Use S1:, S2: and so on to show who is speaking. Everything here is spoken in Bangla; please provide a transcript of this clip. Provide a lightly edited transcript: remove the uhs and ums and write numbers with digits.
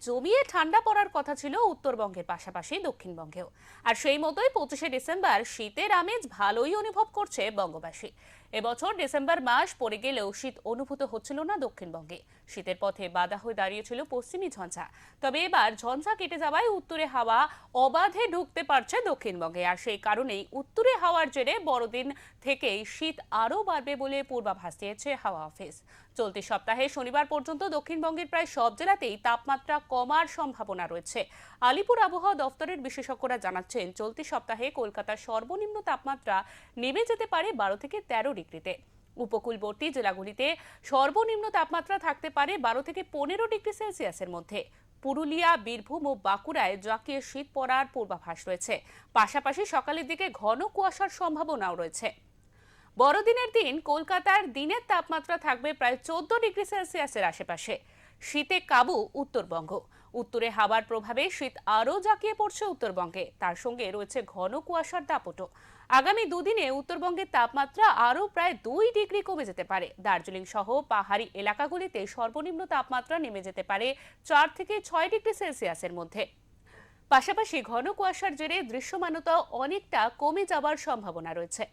S1: জমিয়ে ঠান্ডা পড়ার কথা ছিল উত্তরবঙ্গের পাশাপাশি দক্ষিণবঙ্গেও। আর সেই মতোই 25শে ডিসেম্বর শীতের আমেজ ভালোই অনুভব করছে বঙ্গবাসী। এবছর ডিসেম্বর মাস পড়ে গেলেও শীত অনুভূত হচ্ছিল না দক্ষিণবঙ্গে। শীতের পথে বাধা হয়ে দাঁড়িয়েছিল পশ্চিমী ঝঞ্ঝা। তবে এবার ঝঞ্ঝা কেটে যাওয়ায় উত্তরে হাওয়া অবাধে ঢুকতে পারছে দক্ষিণবঙ্গে। আর সেই কারণেই উত্তরে হাওয়ার জেরে বড়দিন থেকেই শীত আরও বাড়বে বলে পূর্বাভাস দিয়েছে হাওয়া অফিস। চলতি সপ্তাহে শনিবার পর্যন্ত দক্ষিণবঙ্গের প্রায় সব জেলাতেই তাপমাত্রা কমার সম্ভাবনা রয়েছে। আলিপুর আবহাওয়া দফতরের বিশেষজ্ঞরা জানাচ্ছেন, চলতি সপ্তাহে কলকাতার সর্বনিম্ন তাপমাত্রা নেমে যেতে পারে 12 থেকে 13 ডিগ্রিতে। উপকূলবর্তী জেলাগুলিতে সর্বনিম্ন তাপমাত্রা থাকতে পারে 12 থেকে 15 ডিগ্রি সেলসিয়াসের মধ্যে। পুরুলিয়া, বীরভূম ও বাঁকুড়ায় জাঁকিয়ে শীত পড়ার পূর্বাভাস রয়েছে। পাশাপাশি সকালের দিকে ঘন কুয়াশার সম্ভাবনাও রয়েছে। বড়দিনের দিন কলকাতার দিনের তাপমাত্রা থাকবে প্রায় 14 ডিগ্রি সেলসিয়াসের আশেপাশে। শীতে কাবু উত্তরবঙ্গ। উত্তরে হাওয়ার প্রভাবে শীত আরও জাঁকিয়ে পড়ছে উত্তরবঙ্গে। তার সঙ্গে রয়েছে ঘন কুয়াশার দাপটও। আগামী দুদিনে উত্তরবঙ্গের তাপমাত্রা আরও প্রায় 2 ডিগ্রি কমে যেতে পারে। দার্জিলিং সহ পাহাড়ি এলাকাগুলিতে সর্বনিম্ন তাপমাত্রা নেমে যেতে পারে 4 থেকে 6 ডিগ্রি সেলসিয়াসের মধ্যে। পাশাপাশি ঘন কুয়াশার জেরে দৃশ্যমানতাও অনেকটা কমে যাওয়ার সম্ভাবনা রয়েছে।